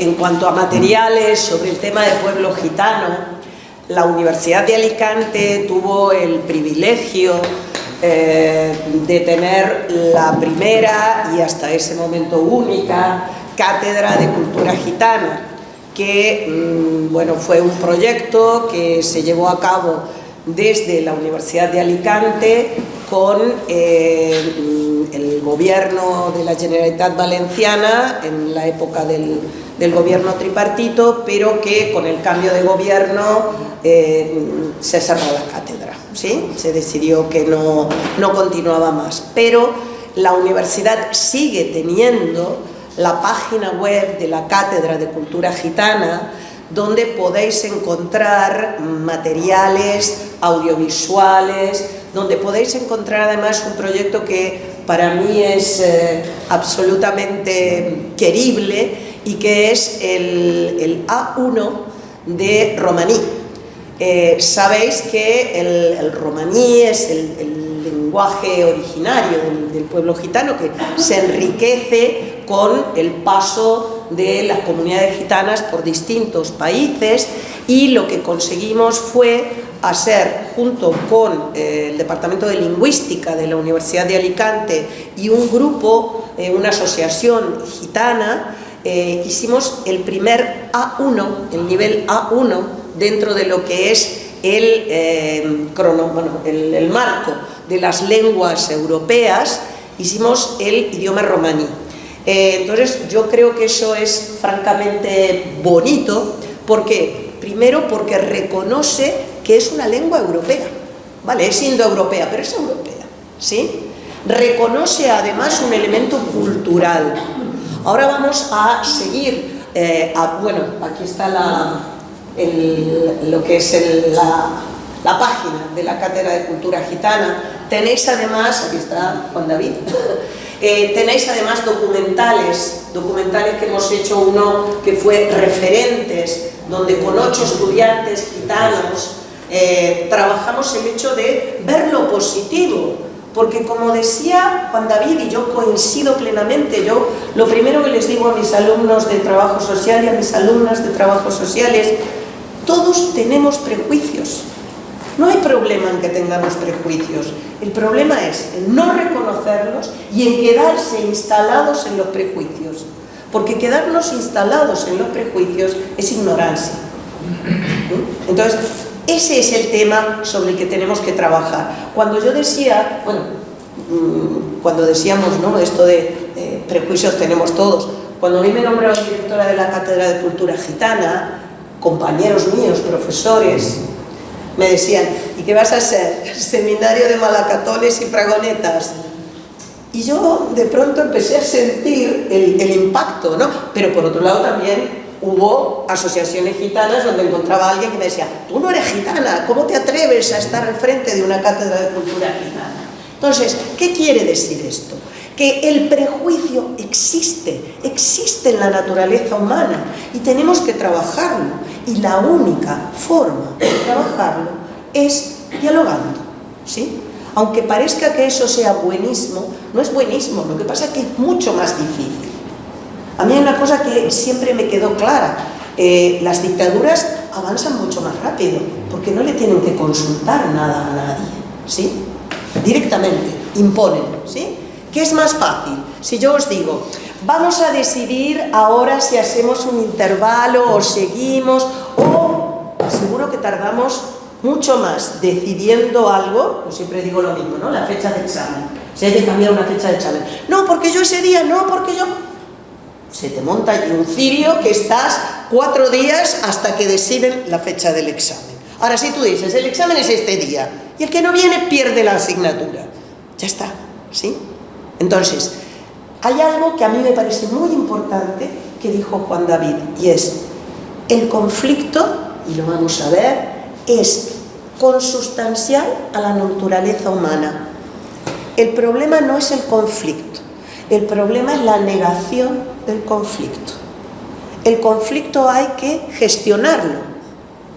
en cuanto a materiales sobre el tema del pueblo gitano, la Universidad de Alicante tuvo el privilegio de tener la primera y hasta ese momento única cátedra de cultura gitana, que bueno, fue un proyecto que se llevó a cabo desde la Universidad de Alicante con el gobierno de la Generalitat Valenciana en la época del gobierno tripartito, pero que con el cambio de gobierno se cerró la cátedra, ¿sí? Se decidió que no continuaba más, pero la universidad sigue teniendo la página web de la Cátedra de Cultura Gitana, donde podéis encontrar materiales audiovisuales, donde podéis encontrar además un proyecto que para mí es absolutamente querible y que es el A1 de romaní. Sabéis que el romaní es el lenguaje originario del pueblo gitano, que se enriquece con el paso de las comunidades gitanas por distintos países, y lo que conseguimos fue hacer, junto con el Departamento de Lingüística de la Universidad de Alicante y un grupo, una asociación gitana, hicimos el primer A1, el nivel A1, dentro de lo que es el marco de las lenguas europeas. Hicimos el idioma romaní. Entonces yo creo que eso es francamente bonito. ¿Por qué? Primero porque reconoce que es una lengua europea, ¿vale? Es indoeuropea, pero es europea, ¿sí? Reconoce además un elemento cultural. Ahora vamos a seguir, bueno, aquí está lo que es la página de la Cátedra de Cultura Gitana. Tenéis además, aquí está Juan David, tenéis además documentales que hemos hecho, uno que fue Referentes, donde con 8 estudiantes gitanos trabajamos el hecho de ver lo positivo, porque como decía Juan David, y yo coincido plenamente, yo lo primero que les digo a mis alumnos de trabajo social y a mis alumnas de trabajo social es: todos tenemos prejuicios. No hay problema en que tengamos prejuicios, el problema es en no reconocerlos y en quedarse instalados en los prejuicios, porque quedarnos instalados en los prejuicios es ignorancia. Entonces, ese es el tema sobre el que tenemos que trabajar. Cuando yo decía, bueno, cuando decíamos, ¿no?, esto de prejuicios tenemos todos, cuando a mí me nombraron directora de la Cátedra de Cultura Gitana, compañeros míos, profesores, me decían: ¿y qué vas a hacer? ¿Seminario de malacatones y fragonetas? Y yo de pronto empecé a sentir el impacto, ¿no? Pero por otro lado también hubo asociaciones gitanas donde encontraba a alguien que me decía: tú no eres gitana, ¿cómo te atreves a estar al frente de una cátedra de cultura gitana? Entonces, ¿qué quiere decir esto? Que el prejuicio existe en la naturaleza humana y tenemos que trabajarlo, y la única forma de trabajarlo es dialogando, ¿sí? Aunque parezca que eso sea buenismo, no es buenismo, lo que pasa es que es mucho más difícil. A mí hay una cosa que siempre me quedó clara: las dictaduras avanzan mucho más rápido, porque no le tienen que consultar nada a nadie, ¿sí? Directamente, imponen, ¿sí? ¿Qué es más fácil? Si yo os digo: vamos a decidir ahora si hacemos un intervalo o seguimos, o seguro que tardamos mucho más decidiendo algo. Yo siempre digo lo mismo, ¿no? La fecha de examen. Si hay que cambiar una fecha de examen, no, porque yo ese día, no, porque yo... Se te monta allí un cirio que estás 4 días hasta que deciden la fecha del examen. Ahora, si tú dices, el examen es este día, y el que no viene pierde la asignatura, ya está, ¿sí? Entonces, hay algo que a mí me parece muy importante que dijo Juan David, y es: el conflicto, y lo vamos a ver, es consustancial a la naturaleza humana. El problema no es el conflicto, el problema es la negación del conflicto. El conflicto hay que gestionarlo,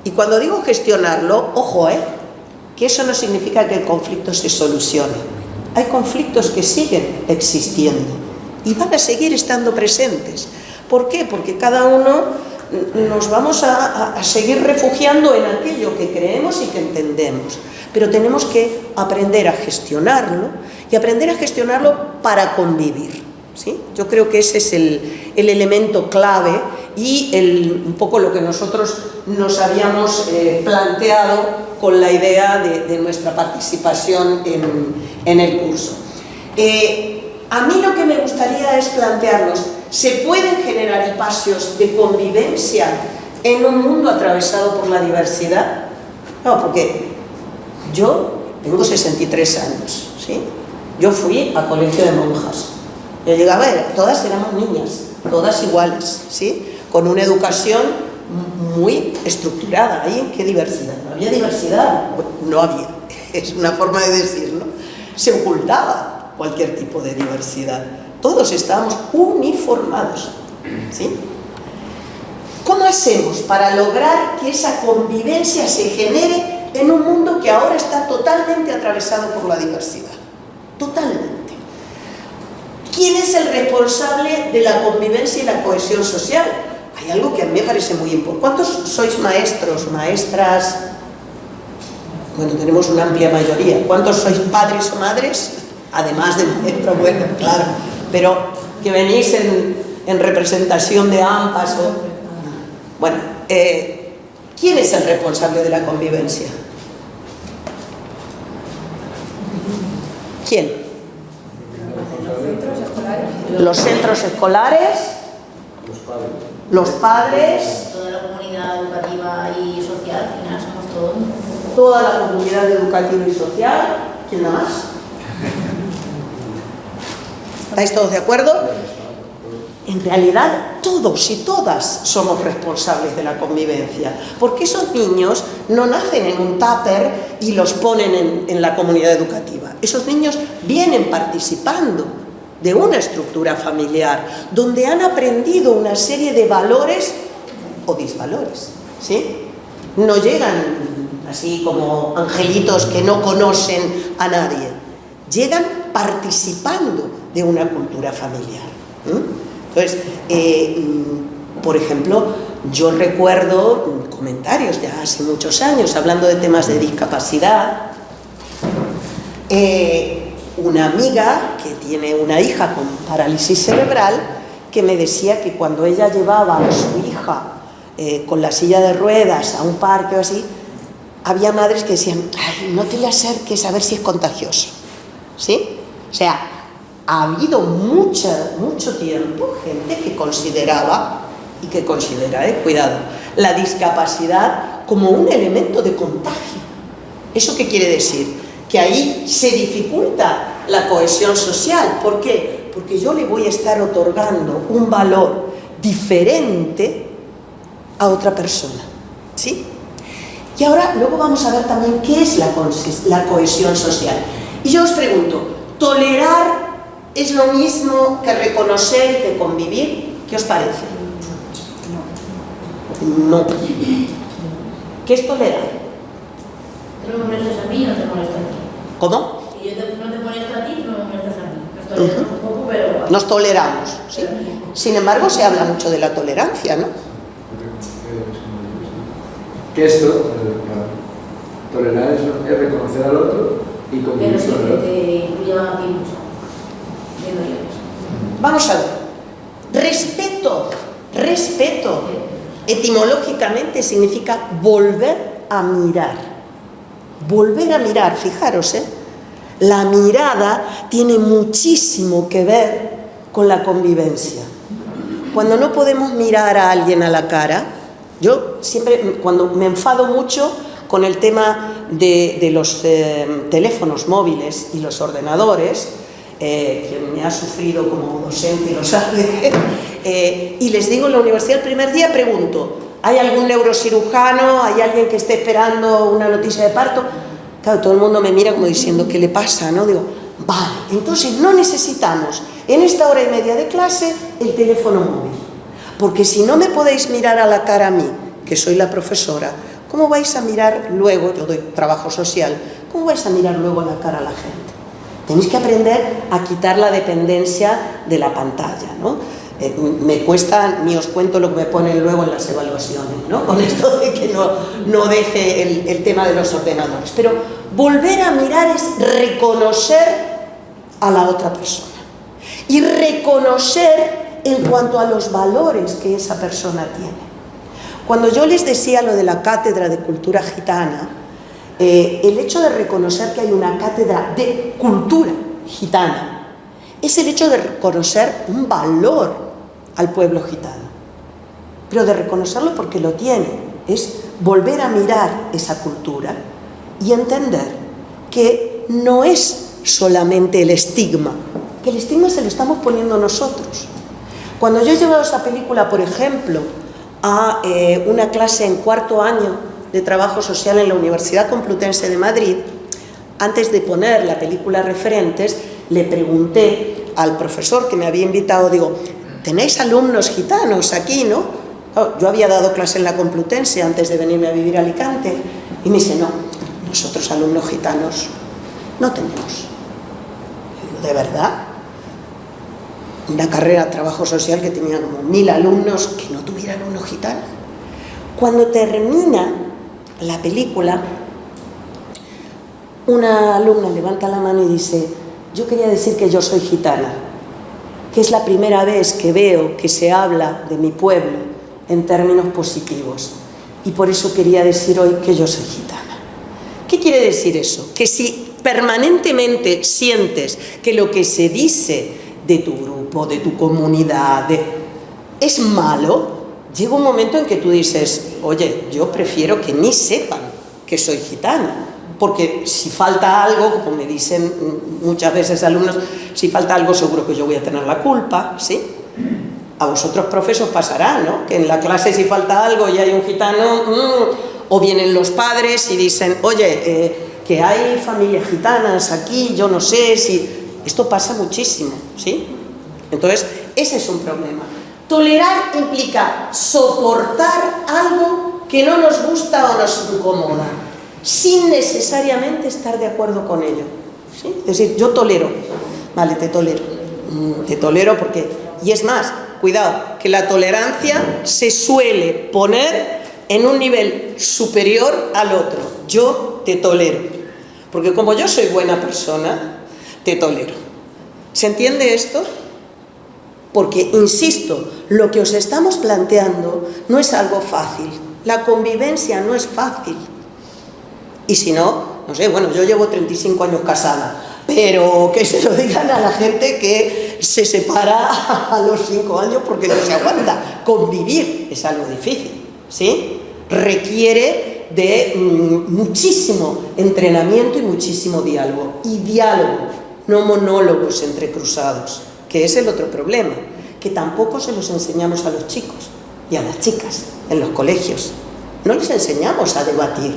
y cuando digo gestionarlo, ojo, que eso no significa que el conflicto se solucione. Hay conflictos que siguen existiendo y van a seguir estando presentes, ¿Por qué? Porque cada uno nos vamos a seguir refugiando en aquello que creemos y que entendemos. Pero tenemos que aprender a gestionarlo y aprender a gestionarlo para convivir, ¿sí? Yo creo que ese es el elemento clave y un poco lo que nosotros nos habíamos planteado con la idea de nuestra participación en el curso. A mí lo que me gustaría es plantearnos, ¿se pueden generar espacios de convivencia en un mundo atravesado por la diversidad? No, porque yo tengo 63 años, ¿sí? Yo fui a colegio de monjas. Yo llegaba, todas éramos niñas, todas iguales, ¿sí? Con una educación muy estructurada. ¿Ahí qué diversidad? ¿No había diversidad? No había, es una forma de decir, ¿no? Se ocultaba cualquier tipo de diversidad. Todos estábamos uniformados, ¿sí? ¿Cómo hacemos para lograr que esa convivencia se genere en un mundo que ahora está totalmente atravesado por la diversidad? Totalmente. ¿Quién es el responsable de la convivencia y la cohesión social? Hay algo que a mí me parece muy importante. ¿Cuántos sois maestros, maestras? Bueno, tenemos una amplia mayoría. ¿Cuántos sois padres o madres? Además de maestro, bueno, claro. Pero que venís en representación de AMPAs o... Bueno, ¿quién es el responsable de la convivencia? ¿Quién? Los centros escolares, los padres, toda la comunidad educativa y social, al final somos todos. Toda la comunidad educativa y social. ¿Quién da más? ¿Estáis todos de acuerdo? En realidad, todos y todas somos responsables de la convivencia, porque esos niños no nacen en un tupper y los ponen en la comunidad educativa. Esos niños vienen participando de una estructura familiar, donde han aprendido una serie de valores o disvalores, ¿sí? No llegan así como angelitos que no conocen a nadie, llegan participando de una cultura familiar. Entonces, por ejemplo, yo recuerdo comentarios ya hace muchos años hablando de temas de discapacidad. Una amiga que tiene una hija con parálisis cerebral que me decía que cuando ella llevaba a su hija con la silla de ruedas a un parque o así, había madres que decían, ay, no te le acerques a ver si es contagioso, ¿sí? O sea, ha habido mucho tiempo gente que consideraba y que considera, cuidado, la discapacidad como un elemento de contagio. ¿Eso qué quiere decir? Que ahí se dificulta la cohesión social. ¿Por qué? Porque yo le voy a estar otorgando un valor diferente a otra persona, ¿sí? Y ahora, luego vamos a ver también qué es la cohesión social. Y yo os pregunto, ¿tolerar es lo mismo que reconocer y que convivir? ¿Qué os parece? No. ¿Qué es tolerar? ¿Tú no me molestas a mí o no te molesto a ti? ¿Cómo? Si yo no te molesto a ti, no me molestas a mí. Nos toleramos un poco, pero... Nos toleramos, ¿sí? Sin embargo, se habla mucho de la tolerancia, ¿no? Que esto, tolerar es reconocer al otro y convivir pero sí con el otro. te incluye a ti mucho. Vamos a ver. Respeto, etimológicamente significa volver a mirar. Volver a mirar, fijaros, la mirada tiene muchísimo que ver con la convivencia. Cuando no podemos mirar a alguien a la cara, yo siempre, cuando me enfado mucho con el tema de los teléfonos móviles y los ordenadores, que me ha sufrido como docente, lo sabe, y les digo en la universidad el primer día, pregunto, ¿hay algún neurocirujano? ¿Hay alguien que esté esperando una noticia de parto? Claro, todo el mundo me mira como diciendo, ¿qué le pasa? ¿No? Digo, vale, entonces no necesitamos en esta hora y media de clase el teléfono móvil, porque si no me podéis mirar a la cara a mí, que soy la profesora, ¿cómo vais a mirar luego, yo doy trabajo social, cómo vais a mirar luego a la cara a la gente? Tenéis que aprender a quitar la dependencia de la pantalla, ¿no? Me cuesta, ni os cuento lo que me ponen luego en las evaluaciones, ¿no? Con esto de que no deje el tema de los ordenadores. Pero volver a mirar es reconocer a la otra persona. Y reconocer en cuanto a los valores que esa persona tiene. Cuando yo les decía lo de la cátedra de cultura gitana, el hecho de reconocer que hay una cátedra de cultura gitana es el hecho de reconocer un valor al pueblo gitano, pero de reconocerlo porque lo tiene, es volver a mirar esa cultura y entender que no es solamente el estigma, que el estigma se lo estamos poniendo nosotros. Cuando yo he llevado esa película, por ejemplo, a una clase en cuarto año de trabajo social en la Universidad Complutense de Madrid, antes de poner la película Referentes, le pregunté al profesor que me había invitado, digo, ¿tenéis alumnos gitanos aquí, no? Yo había dado clase en la Complutense antes de venirme a vivir a Alicante, y me dice, no, nosotros alumnos gitanos no tenemos. Y digo, ¿de verdad? Una carrera de trabajo social que tenía como 1000 alumnos, que no tuviera alumnos gitanos. Cuando termina la película, una alumna levanta la mano y dice, yo quería decir que yo soy gitana, que es la primera vez que veo que se habla de mi pueblo en términos positivos, y por eso quería decir hoy que yo soy gitana. ¿Qué quiere decir eso? Que si permanentemente sientes que lo que se dice de tu grupo, de tu comunidad, es malo, llega un momento en que tú dices, oye, yo prefiero que ni sepan que soy gitana, porque si falta algo, como me dicen muchas veces alumnos, si falta algo seguro que yo voy a tener la culpa, ¿sí? A vosotros, profes, os pasará, ¿no? Que en la clase si falta algo y hay un gitano, o vienen los padres y dicen, oye, que hay familias gitanas aquí, yo no sé si... Esto pasa muchísimo, ¿sí? Entonces, ese es un problema. Tolerar implica soportar algo que no nos gusta o nos incomoda, sin necesariamente estar de acuerdo con ello, ¿sí? Es decir, yo tolero, vale, te tolero porque... Y es más, cuidado, que la tolerancia se suele poner en un nivel superior al otro. Yo te tolero, porque como yo soy buena persona, te tolero. ¿Se entiende esto? Porque, insisto, lo que os estamos planteando no es algo fácil. La convivencia no es fácil. Y si no, no sé, bueno, yo llevo 35 años casada, pero que se lo digan a la gente que se separa a los 5 años porque no se aguanta. Convivir es algo difícil, ¿sí? Requiere de muchísimo entrenamiento y muchísimo diálogo. Y diálogo, no monólogos entrecruzados, que es el otro problema, que tampoco se los enseñamos a los chicos y a las chicas en los colegios. No les enseñamos a debatir.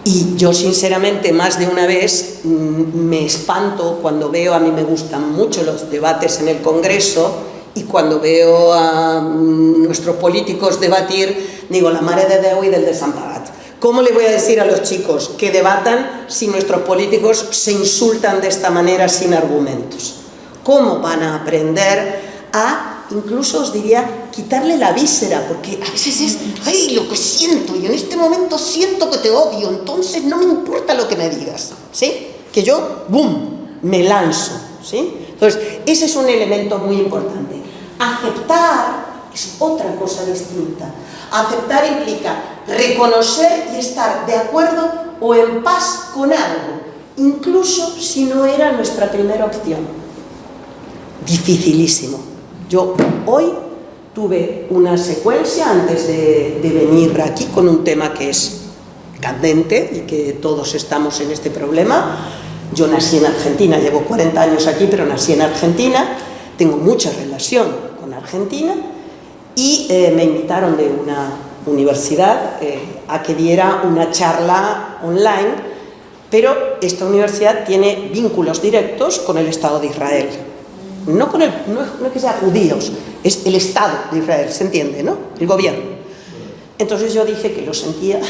Y yo, sinceramente, más de una vez me espanto cuando veo, a mí me gustan mucho los debates en el Congreso, y cuando veo a nuestros políticos debatir, digo, la mare de Déu y del desamparat. ¿Cómo le voy a decir a los chicos que debatan si nuestros políticos se insultan de esta manera sin argumentos? ¿Cómo van a aprender a, incluso os diría, quitarle la víscera? Porque a veces es, ay, lo que siento, y en este momento siento que te odio, entonces no me importa lo que me digas, ¿sí? Que yo, ¡boom!, me lanzo, ¿sí? Entonces, ese es un elemento muy importante. Aceptar es otra cosa distinta. Aceptar implica reconocer y estar de acuerdo o en paz con algo, incluso si no era nuestra primera opción. Dificilísimo. Yo hoy tuve una secuencia antes de venir aquí con un tema que es candente y que todos estamos en este problema. Yo nací en Argentina, llevo 40 años aquí, pero nací en Argentina, tengo mucha relación con Argentina, y me invitaron de una universidad a que diera una charla online, pero esta universidad tiene vínculos directos con el Estado de Israel. No es que sean judíos, es el Estado de Israel, ¿se entiende, no? El gobierno. Entonces yo dije que lo sentía,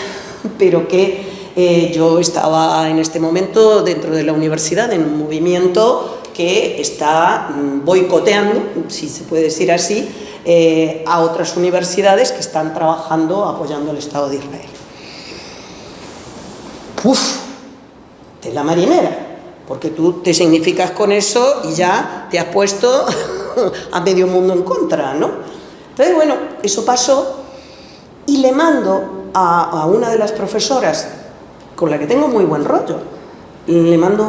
pero que yo estaba en este momento dentro de la universidad en un movimiento que está boicoteando, si se puede decir así, a otras universidades que están trabajando apoyando al Estado de Israel. ¡Uf! Tela marinera, porque tú te significas con eso y ya te has puesto a medio mundo en contra, ¿no? Entonces, bueno, eso pasó y le mando a una de las profesoras con la que tengo muy buen rollo, le mando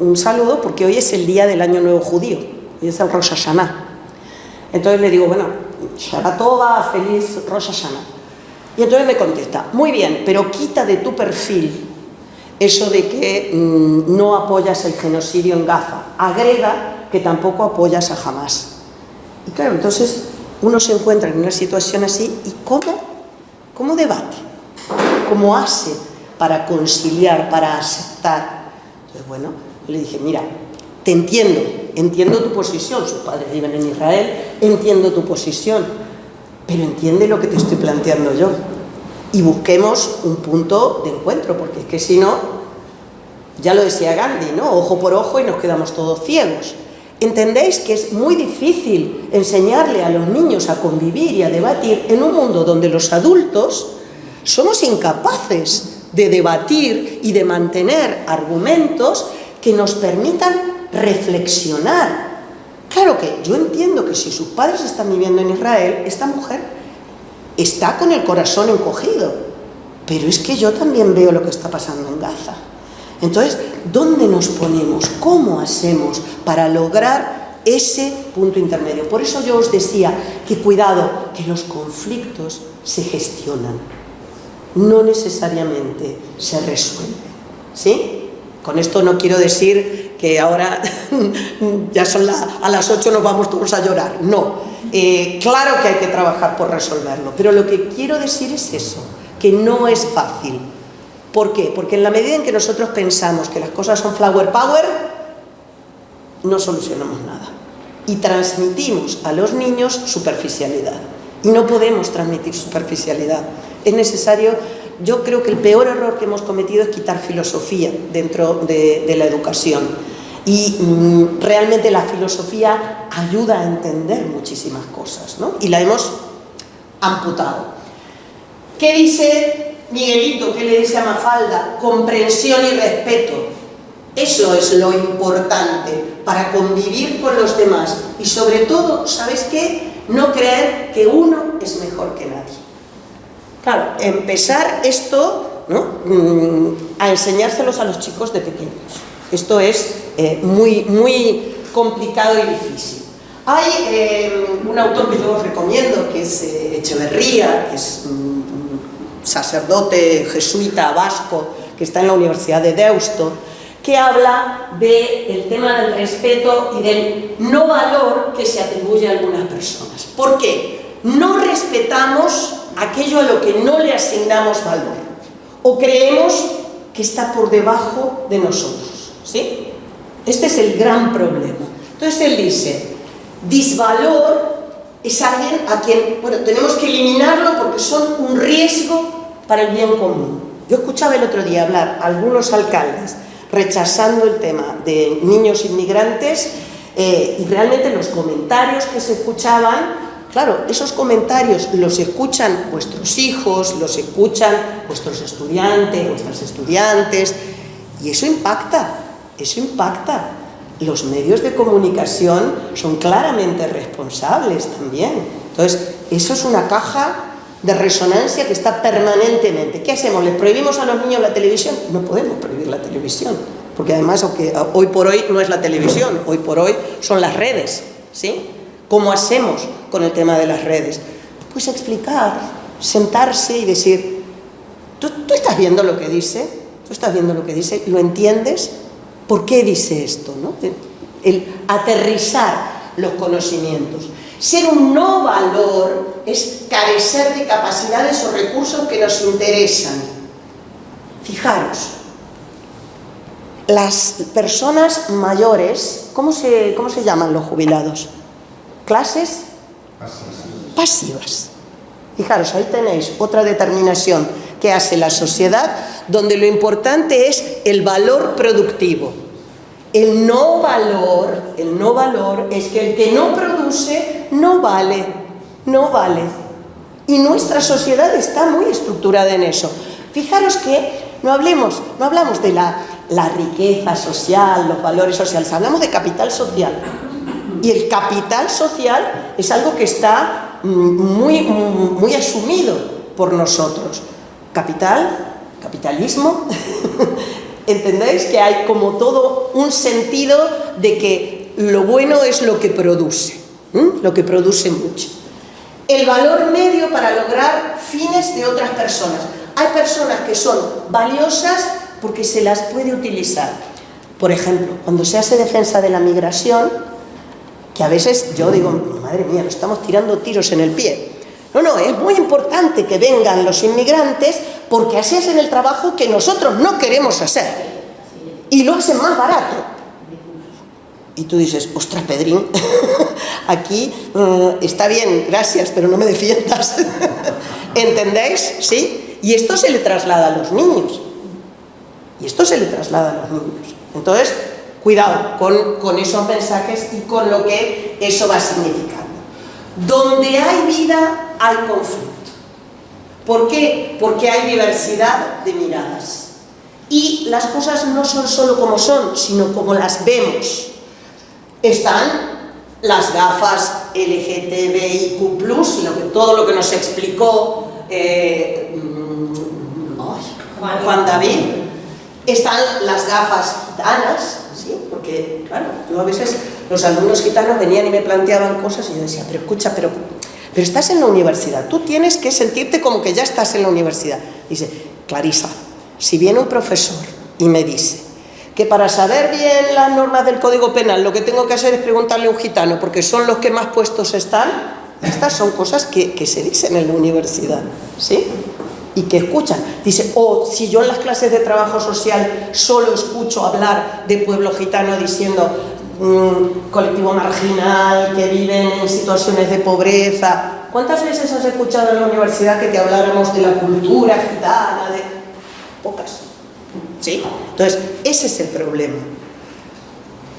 un saludo porque hoy es el día del Año Nuevo Judío, hoy es el Rosh Hashanah. Entonces le digo, bueno, Shana Tova, feliz Rosh Hashanah. Y entonces me contesta, muy bien, pero quita de tu perfil eso de que no apoyas el genocidio en Gaza, agrega que tampoco apoyas a Hamás. Y claro, entonces uno se encuentra en una situación así y ¿cómo debate? ¿Cómo hace para conciliar, para aceptar? Entonces, bueno, le dije, mira, te entiendo tu posición, sus padres viven en Israel, entiendo tu posición, pero entiende lo que te estoy planteando yo. Y busquemos un punto de encuentro, porque es que si no, ya lo decía Gandhi, ¿no? Ojo por ojo y nos quedamos todos ciegos. ¿Entendéis que es muy difícil enseñarle a los niños a convivir y a debatir en un mundo donde los adultos somos incapaces de debatir y de mantener argumentos que nos permitan reflexionar? Claro que yo entiendo que si sus padres están viviendo en Israel, esta mujer está con el corazón encogido, pero es que yo también veo lo que está pasando en Gaza. Entonces, ¿dónde nos ponemos? ¿Cómo hacemos para lograr ese punto intermedio? Por eso yo os decía que cuidado, que los conflictos se gestionan, no necesariamente se resuelven, ¿sí? Con esto no quiero decir que ahora ya son a las 8 nos vamos todos a llorar, no. Claro que hay que trabajar por resolverlo, pero lo que quiero decir es eso, que no es fácil. ¿Por qué? Porque en la medida en que nosotros pensamos que las cosas son flower power, no solucionamos nada. Y transmitimos a los niños superficialidad. Y no podemos transmitir superficialidad. Es necesario, yo creo que el peor error que hemos cometido es quitar filosofía dentro de la educación. Y realmente la filosofía ayuda a entender muchísimas cosas, ¿no? Y la hemos amputado. ¿Qué dice Miguelito? ¿Qué le dice a Mafalda? Comprensión y respeto. Eso es lo importante para convivir con los demás. Y sobre todo, ¿sabes qué? No creer que uno es mejor que nadie. Claro, empezar esto, ¿no? A enseñárselos a los chicos de pequeños. Esto es muy complicado y difícil. Hay un autor que yo os recomiendo, que es Echeverría, que es un sacerdote jesuita vasco, que está en la Universidad de Deusto, que habla del tema del respeto y del no valor que se atribuye a algunas personas. ¿Por qué? No respetamos aquello a lo que no le asignamos valor, o creemos que está por debajo de nosotros, ¿sí? Este es el gran problema. Entonces él dice, disvalor es alguien a quien, bueno, tenemos que eliminarlo porque son un riesgo para el bien común. Yo escuchaba el otro día hablar a algunos alcaldes rechazando el tema de niños inmigrantes y realmente los comentarios que se escuchaban, claro, esos comentarios los escuchan vuestros hijos, los escuchan vuestros estudiantes, vuestras estudiantes, y eso impacta, eso impacta. Los medios de comunicación son claramente responsables también. Entonces, eso es una caja de resonancia que está permanentemente. ¿Qué hacemos? ¿Les prohibimos a los niños la televisión? No podemos prohibir la televisión, porque además, aunque hoy por hoy no es la televisión, hoy por hoy son las redes, ¿sí? ¿Cómo hacemos con el tema de las redes? Pues explicar, sentarse y decir, ¿tú estás viendo lo que dice? ¿Tú estás viendo lo que dice? ¿Lo entiendes? ¿Por qué dice esto, no? El aterrizar los conocimientos. Ser un no valor es carecer de capacidades o recursos que nos interesan. Fijaros, las personas mayores, ¿cómo se llaman los jubilados? ¿Clases? Pasivas. Fijaros, ahí tenéis otra determinación que hace la sociedad, donde lo importante es el valor productivo. El no valor es que el que no produce no vale, no vale. Y nuestra sociedad está muy estructurada en eso. Fijaros que no hablamos de la riqueza social, los valores sociales, hablamos de capital social. Y el capital social es algo que está muy asumido por nosotros. Capitalismo, ¿entendéis? Que hay como todo un sentido de que lo bueno es lo que produce, lo que produce mucho. El valor medio para lograr fines de otras personas. Hay personas que son valiosas porque se las puede utilizar. Por ejemplo, cuando se hace defensa de la migración, que a veces yo digo, madre mía, nos estamos tirando tiros en el pie. No, es muy importante que vengan los inmigrantes porque así hacen el trabajo que nosotros no queremos hacer. Y lo hacen más barato. Y tú dices, ostras, Pedrín, aquí está bien, gracias, pero no me defiendas. ¿Entendéis? ¿Sí? Y esto se le traslada a los niños. Entonces, cuidado con esos mensajes y con lo que eso va significando. Donde hay vida, hay conflicto. ¿Por qué? Porque hay diversidad de miradas. Y las cosas no son solo como son, sino como las vemos. Están las gafas LGTBIQ+, todo lo que nos explicó Juan David. Están las gafas gitanas, ¿sí? Porque, claro, yo a veces los alumnos gitanos venían y me planteaban cosas y yo decía, pero escucha, pero estás en la universidad, tú tienes que sentirte como que ya estás en la universidad. Dice, Clarisa, si viene un profesor y me dice que para saber bien las normas del Código Penal lo que tengo que hacer es preguntarle a un gitano porque son los que más puestos están, estas son cosas que se dicen en la universidad, ¿sí? Y que escuchan. Dice, si yo en las clases de trabajo social solo escucho hablar de pueblo gitano diciendo colectivo marginal, que viven en situaciones de pobreza. ¿Cuántas veces has escuchado en la universidad que te habláramos de la cultura gitana? Pocas. ¿Sí? Entonces, ese es el problema.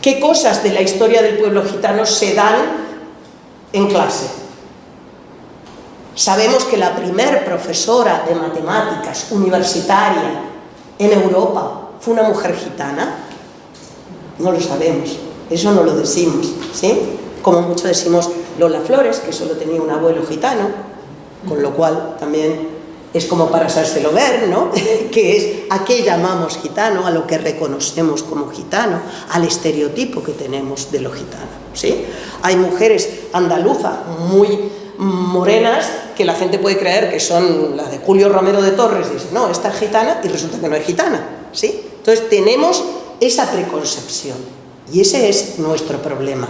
¿Qué cosas de la historia del pueblo gitano se dan en clase? Sabemos que la primer profesora de matemáticas universitaria en Europa fue una mujer gitana. No lo sabemos, eso no lo decimos, ¿sí? Como mucho decimos Lola Flores, que solo tenía un abuelo gitano, con lo cual también es como para hacérselo ver, ¿no? Que es a qué llamamos gitano, a lo que reconocemos como gitano, al estereotipo que tenemos de lo gitano, ¿sí? Hay mujeres andaluzas muy morenas que la gente puede creer que son las de Julio Romero de Torres, dice, no, esta es gitana y resulta que no es gitana, ¿sí? Entonces tenemos esa preconcepción y ese es nuestro problema.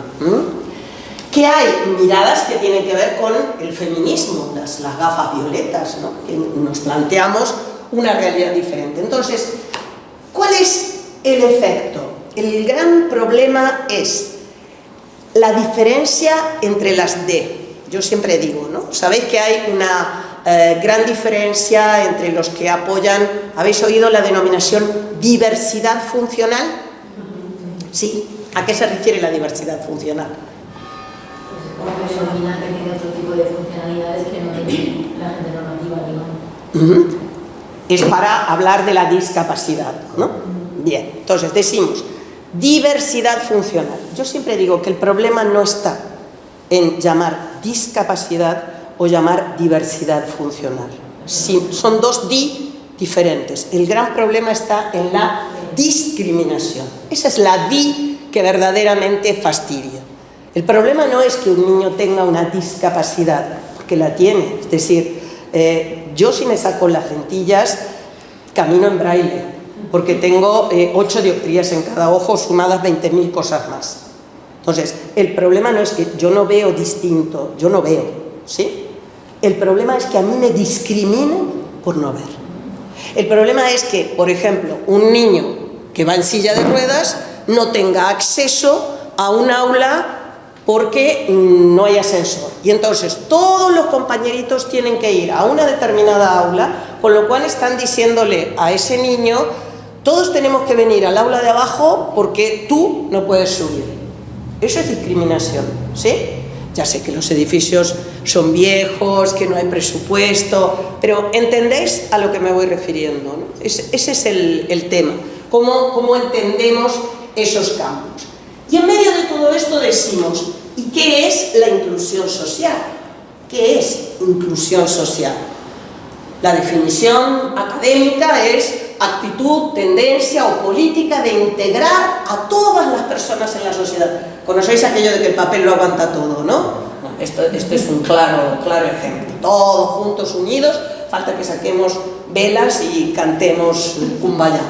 Que hay miradas que tienen que ver con el feminismo, las gafas violetas, ¿no? Que nos planteamos una realidad diferente. Entonces, ¿cuál es el efecto? El gran problema es la diferencia entre las D. Yo siempre digo, ¿no? Sabéis que hay una gran diferencia entre los que apoyan, ¿habéis oído la denominación diversidad funcional? Sí. ¿A qué se refiere la diversidad funcional? Como persona que tiene otro tipo de funcionalidades que no tiene la gente normativa, digamos. Es para hablar de la discapacidad, ¿no? Bien, entonces decimos diversidad funcional. Yo siempre digo que el problema no está en llamar discapacidad o llamar diversidad funcional. Sí, son dos diferentes. El gran problema está en la discriminación. Esa es la que verdaderamente fastidia. El problema no es que un niño tenga una discapacidad, porque la tiene. Es decir, yo si me saco las lentillas, camino en braille, porque tengo 8 dioptrías en cada ojo, sumadas 20.000 cosas más. Entonces, el problema no es que yo no veo distinto, yo no veo, ¿sí? El problema es que a mí me discriminen por no ver. El problema es que, por ejemplo, un niño que va en silla de ruedas no tenga acceso a un aula porque no hay ascensor. Y entonces todos los compañeritos tienen que ir a una determinada aula, con lo cual están diciéndole a ese niño, Todos tenemos que venir al aula de abajo porque tú no puedes subir. Eso es discriminación, ¿sí? Ya sé que los edificios son viejos, que no hay presupuesto, pero ¿entendéis a lo que me voy refiriendo, ¿no? Ese es el tema. ¿Cómo entendemos esos campos? Y en medio de todo esto decimos, ¿y qué es la inclusión social? ¿Qué es inclusión social? La definición académica es actitud, tendencia o política de integrar a todas las personas en la sociedad. ¿Conocéis aquello de que el papel lo aguanta todo, no? Esto es un claro ejemplo. Todos juntos, unidos, falta que saquemos velas y cantemos Kumbaya.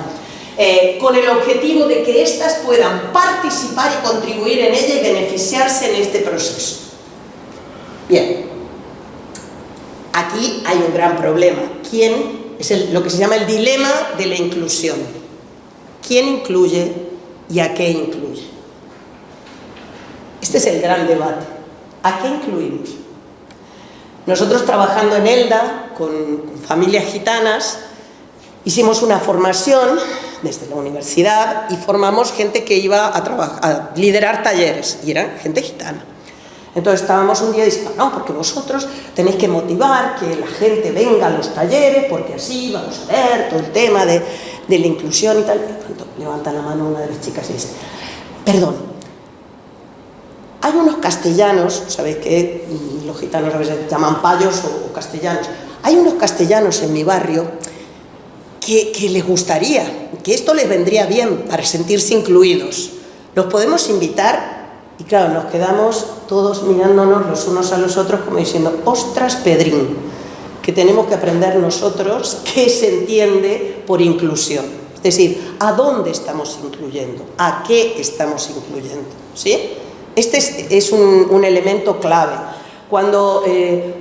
Con el objetivo de que éstas puedan participar y contribuir en ella y beneficiarse en este proceso. Bien, aquí hay un gran problema. ¿Quién? Es lo que se llama el dilema de la inclusión. ¿Quién incluye y a qué incluye? Este es el gran debate. ¿A qué incluimos? Nosotros, trabajando en ELDA con familias gitanas, hicimos una formación desde la universidad y formamos gente que iba a liderar talleres, y era gente gitana. Entonces estábamos un día diciendo, no, porque vosotros tenéis que motivar que la gente venga a los talleres, porque así vamos a ver todo el tema de la inclusión y tal. Y de pronto levanta la mano una de las chicas y dice, perdón, hay unos castellanos, sabéis que los gitanos a veces llaman payos o castellanos, hay unos castellanos en mi barrio que les gustaría, que esto les vendría bien para sentirse incluidos. ¿Los podemos invitar? Y claro, nos quedamos todos mirándonos los unos a los otros como diciendo, ostras, Pedrín, que tenemos que aprender nosotros qué se entiende por inclusión. Es decir, ¿a dónde estamos incluyendo? ¿A qué estamos incluyendo? ¿Sí? Este es un elemento clave. Cuando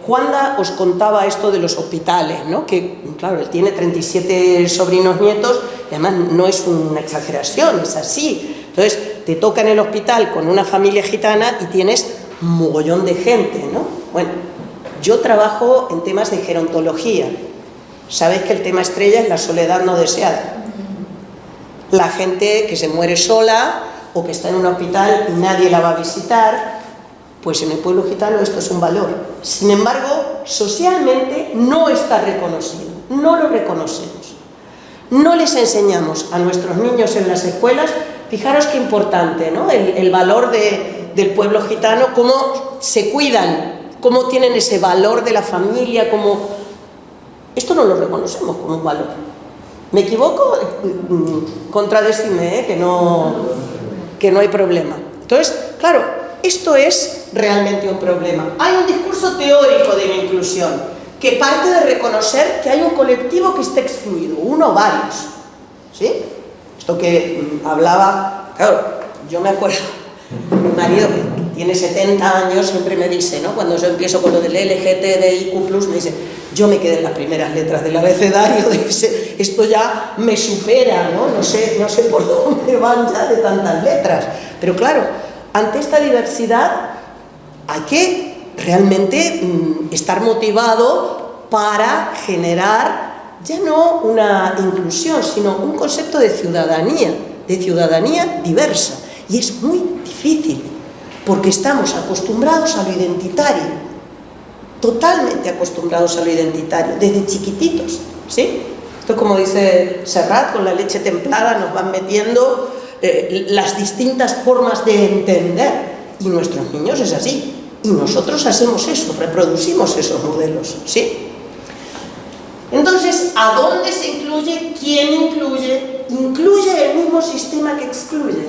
Juanda os contaba esto de los hospitales, ¿no? Que, claro, él tiene 37 sobrinos nietos y además no es una exageración, es así. Entonces, te toca en el hospital con una familia gitana y tienes un mogollón de gente, ¿no? Bueno, yo trabajo en temas de gerontología. Sabéis que el tema estrella es la soledad no deseada. La gente que se muere sola o que está en un hospital y nadie la va a visitar, pues en el pueblo gitano esto es un valor. Sin embargo, socialmente no está reconocido, no lo reconocemos. No les enseñamos a nuestros niños en las escuelas, fijaros qué importante, ¿no? El valor del pueblo gitano, cómo se cuidan, cómo tienen ese valor de la familia, cómo... Esto no lo reconocemos como un valor. ¿Me equivoco? Contradecime, que no hay problema. Entonces, claro, esto es realmente un problema. Hay un discurso teórico de la inclusión que parte de reconocer que hay un colectivo que está excluido, uno o varios, ¿sí? Esto que hablaba, claro, yo me acuerdo, mi marido que tiene 70 años siempre me dice, ¿no? Cuando yo empiezo con lo del LGTBIQ+, me dice, yo me quedé en las primeras letras del abecedario, dice, esto ya me supera, ¿no? No sé por dónde van ya de tantas letras, pero claro, ante esta diversidad hay que realmente estar motivado para generar ya no una inclusión, sino un concepto de ciudadanía diversa. Y es muy difícil, porque estamos acostumbrados a lo identitario, totalmente acostumbrados a lo identitario, desde chiquititos, ¿sí? Esto, como dice Serrat, con la leche templada nos van metiendo las distintas formas de entender, y nuestros niños es así. Y nosotros hacemos eso, reproducimos esos modelos, ¿sí? Entonces, ¿a dónde se incluye? ¿Quién incluye? Incluye el mismo sistema que excluye.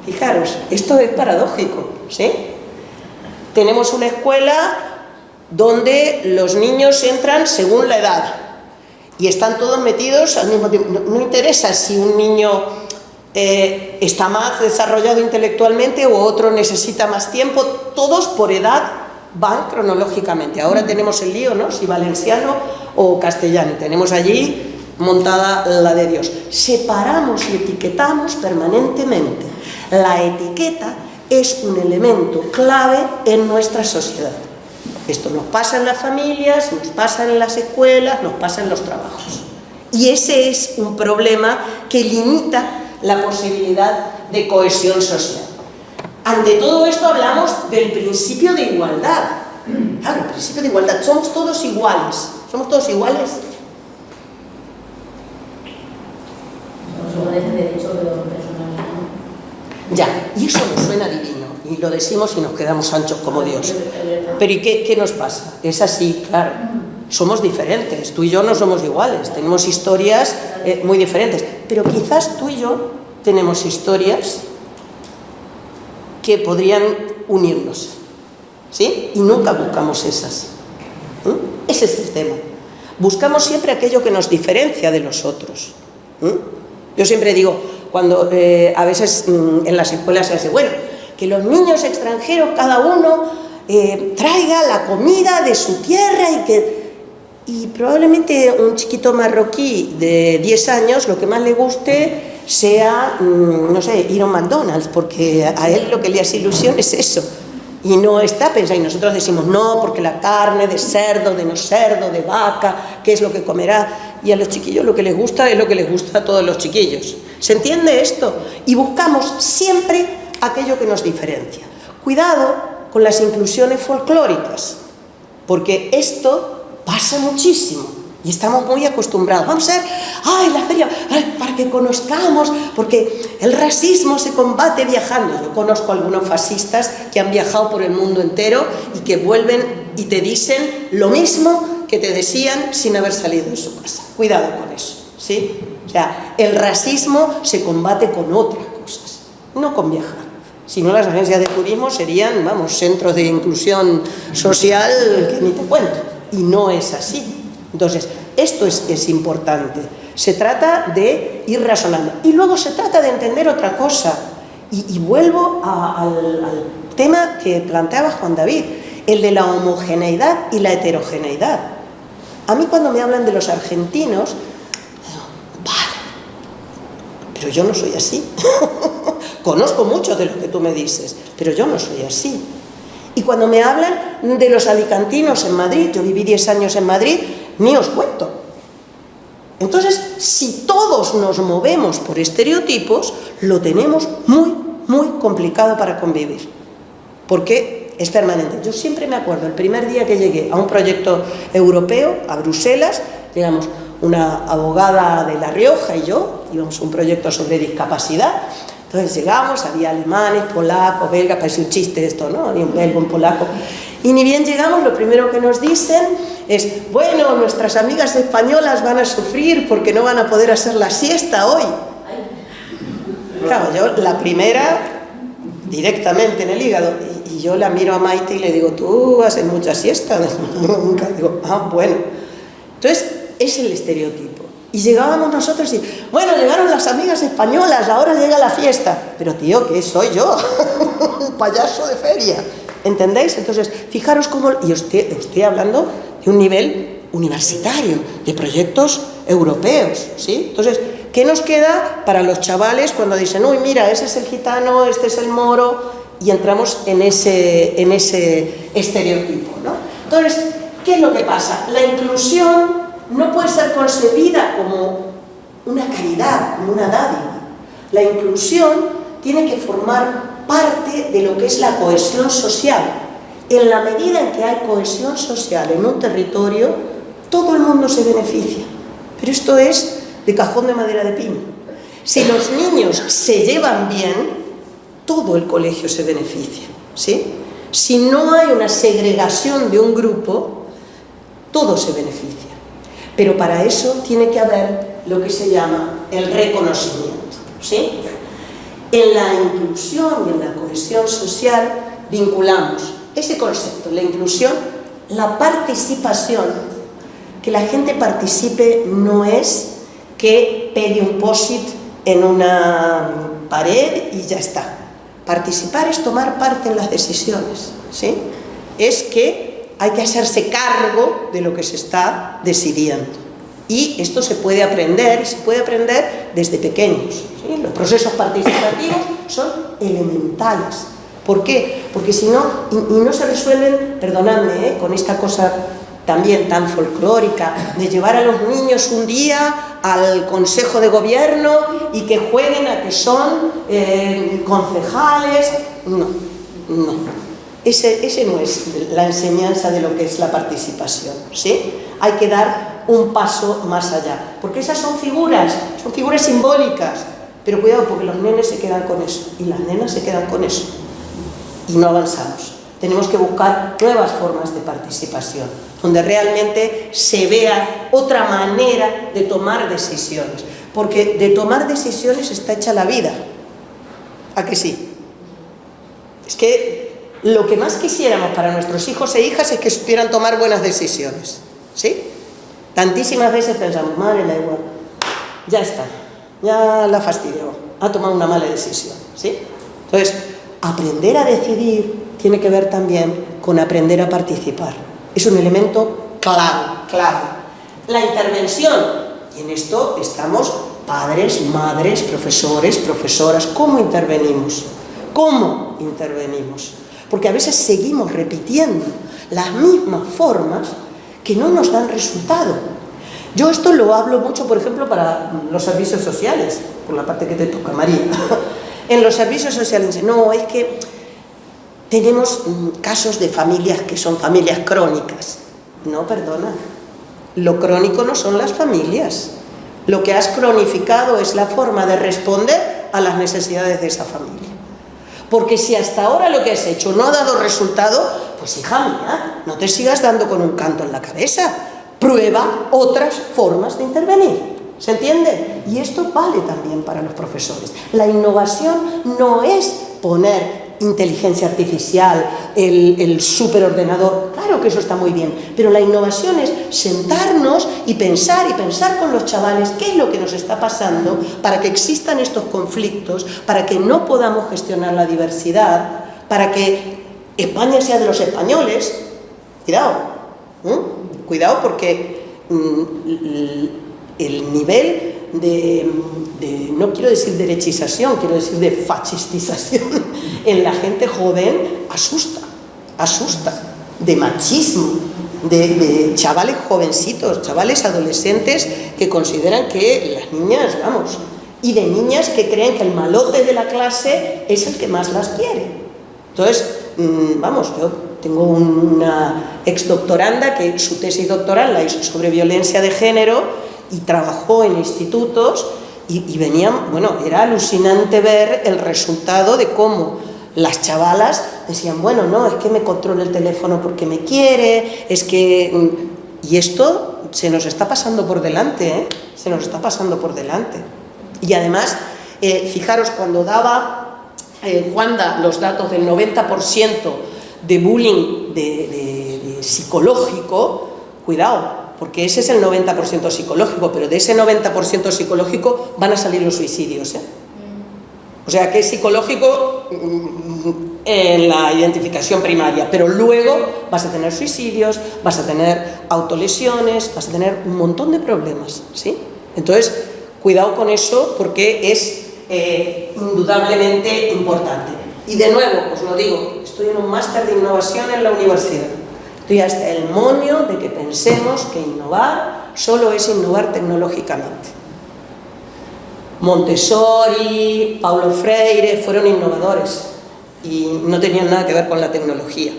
Fijaros, esto es paradójico, ¿sí? Tenemos una escuela donde los niños entran según la edad y están todos metidos al mismo tiempo. No interesa si un niño está más desarrollado intelectualmente o otro necesita más tiempo, todos por edad van cronológicamente. Ahora tenemos el lío, ¿no? Si valenciano o castellano, tenemos allí montada la de Dios. Separamos y etiquetamos permanentemente. La etiqueta es un elemento clave en nuestra sociedad. Esto nos pasa en las familias, nos pasa en las escuelas, nos pasa en los trabajos. Y ese es un problema que limita la posibilidad de cohesión social. Ante todo esto hablamos del principio de igualdad. Claro, el principio de igualdad. Somos todos iguales. ¿Somos todos iguales? Somos iguales en derecho, pero en personalidad no. Ya, y eso nos suena divino. Y lo decimos y nos quedamos anchos como Dios. Pero ¿y qué nos pasa? Es así, claro. Somos diferentes. Tú y yo no somos iguales. Tenemos historias muy diferentes. Pero quizás tú y yo tenemos historias que podrían unirnos. ¿Sí? Y nunca buscamos esas. Ese es el tema. Buscamos siempre aquello que nos diferencia de los otros. Yo siempre digo, cuando a veces en las escuelas se hace, bueno, que los niños extranjeros, cada uno traiga la comida de su tierra y probablemente un chiquito marroquí de 10 años lo que más le guste sea, no sé, ir a un McDonald's, porque a él lo que le hace ilusión es eso. Y no está pensando, y nosotros decimos, no, porque la carne de cerdo, de no cerdo, de vaca, ¿qué es lo que comerá? Y a los chiquillos lo que les gusta es lo que les gusta a todos los chiquillos. ¿Se entiende esto? Y buscamos siempre aquello que nos diferencia. Cuidado con las inclusiones folclóricas, porque esto pasa muchísimo y estamos muy acostumbrados. Vamos a ver, la feria, para que conozcamos, porque el racismo se combate viajando. Yo conozco a algunos fascistas que han viajado por el mundo entero y que vuelven y te dicen lo mismo que te decían sin haber salido de su casa. Cuidado con eso, ¿sí? O sea, el racismo se combate con otras cosas, no con viajar. Si no, las agencias de turismo serían, vamos, centros de inclusión social que ni te cuento. Y no es así. Entonces, esto es importante. Se trata de ir razonando. Y luego se trata de entender otra cosa. Y vuelvo al tema que planteaba Juan David, el de la homogeneidad y la heterogeneidad. A mí cuando me hablan de los argentinos, vale, pero yo no soy así. Conozco mucho de lo que tú me dices, pero yo no soy así. Y cuando me hablan de los alicantinos en Madrid, yo viví 10 años en Madrid, ni os cuento. Entonces, si todos nos movemos por estereotipos, lo tenemos muy, muy complicado para convivir. Porque es permanente. Yo siempre me acuerdo, el primer día que llegué a un proyecto europeo, a Bruselas, llegamos una abogada de La Rioja y yo, íbamos a un proyecto sobre discapacidad. Entonces llegamos, había alemanes, polacos, belgas, parece un chiste esto, ¿no? Ni un belga, un polaco. Y ni bien llegamos, lo primero que nos dicen es, bueno, nuestras amigas españolas van a sufrir porque no van a poder hacer la siesta hoy. Claro, yo la primera, directamente en el hígado, y yo la miro a Maite y le digo, ¿tú haces mucha siesta? Nunca. Digo, bueno. Entonces, es el estereotipo. Y llegábamos nosotros y, bueno, llegaron las amigas españolas, ahora llega la fiesta. Pero tío, ¿qué soy yo? Un payaso de feria. ¿Entendéis? Entonces, fijaros cómo, y estoy hablando de un nivel universitario, de proyectos europeos, ¿sí? Entonces, ¿qué nos queda para los chavales cuando dicen, uy, mira, ese es el gitano, este es el moro, y entramos en ese estereotipo, ¿no? Entonces, ¿qué es lo que pasa? La inclusión no puede ser concebida como una caridad, como una dádiva. La inclusión tiene que formar parte de lo que es la cohesión social. En la medida en que hay cohesión social en un territorio, todo el mundo se beneficia. Pero esto es de cajón de madera de pino. Si los niños se llevan bien, todo el colegio se beneficia, ¿sí? Si no hay una segregación de un grupo, todo se beneficia. Pero para eso tiene que haber lo que se llama el reconocimiento, ¿sí? En la inclusión y en la cohesión social vinculamos ese concepto, la inclusión, la participación. Que la gente participe no es que pegue un post-it en una pared y ya está. Participar es tomar parte en las decisiones, ¿sí? Es que hay que hacerse cargo de lo que se está decidiendo. Y esto se puede aprender, y se puede aprender desde pequeños, ¿sí? Los procesos participativos son elementales. ¿Por qué? Porque si no, y no se resuelven, perdonadme, con esta cosa también tan folclórica, de llevar a los niños un día al consejo de gobierno y que jueguen a que son concejales. No, no. Ese no es la enseñanza de lo que es la participación, ¿sí? Hay que dar un paso más allá, porque esas son figuras simbólicas, pero cuidado porque los nenes se quedan con eso y las nenas se quedan con eso y no avanzamos. Tenemos que buscar nuevas formas de participación, donde realmente se vea otra manera de tomar decisiones, porque de tomar decisiones está hecha la vida. ¿A que sí? Es que lo que más quisiéramos para nuestros hijos e hijas es que supieran tomar buenas decisiones, ¿sí? Tantísimas veces pensamos, madre, da igual, ya está, ya la fastidió, ha tomado una mala decisión, ¿sí? Entonces, aprender a decidir tiene que ver también con aprender a participar. Es un elemento clave. La intervención, y en esto estamos padres, madres, profesores, profesoras. ¿Cómo intervenimos? ¿Cómo intervenimos? Porque a veces seguimos repitiendo las mismas formas que no nos dan resultado. Yo esto lo hablo mucho, por ejemplo, para los servicios sociales, por la parte que te toca, María. En los servicios sociales, no, es que tenemos casos de familias que son familias crónicas. No, perdona, lo crónico no son las familias. Lo que has cronificado es la forma de responder a las necesidades de esa familia. Porque si hasta ahora lo que has hecho no ha dado resultado, pues hija mía, no te sigas dando con un canto en la cabeza. Prueba otras formas de intervenir. ¿Se entiende? Y esto vale también para los profesores. La innovación no es poner inteligencia artificial, el superordenador, claro que eso está muy bien, pero la innovación es sentarnos y pensar con los chavales qué es lo que nos está pasando para que existan estos conflictos, para que no podamos gestionar la diversidad, para que España sea de los españoles. Cuidado porque el nivel de, no quiero decir derechización, quiero decir de fascistización en la gente joven asusta, de machismo, de chavales jovencitos, chavales adolescentes que consideran que las niñas, vamos, y de niñas que creen que el malote de la clase es el que más las quiere. Entonces, vamos, yo tengo una exdoctoranda que su tesis doctoral la hizo sobre violencia de género y trabajó en institutos y venían, bueno, era alucinante ver el resultado de cómo las chavalas decían, bueno, no, es que me controla el teléfono porque me quiere, es que... Y esto se nos está pasando por delante, ¿eh? Se nos está pasando por delante. Y además, fijaros, cuando daba Juanda los datos del 90% de bullying de psicológico, cuidado, porque ese es el 90% psicológico, pero de ese 90% psicológico van a salir los suicidios, ¿eh? O sea que es psicológico en la identificación primaria, pero luego vas a tener suicidios, vas a tener autolesiones, vas a tener un montón de problemas, ¿sí? Entonces, cuidado con eso porque es indudablemente importante. Y de nuevo, os lo digo, estoy en un máster de innovación en la universidad. Estoy hasta el moño de que pensemos que innovar solo es innovar tecnológicamente. Montessori, Paulo Freire fueron innovadores y no tenían nada que ver con la tecnología,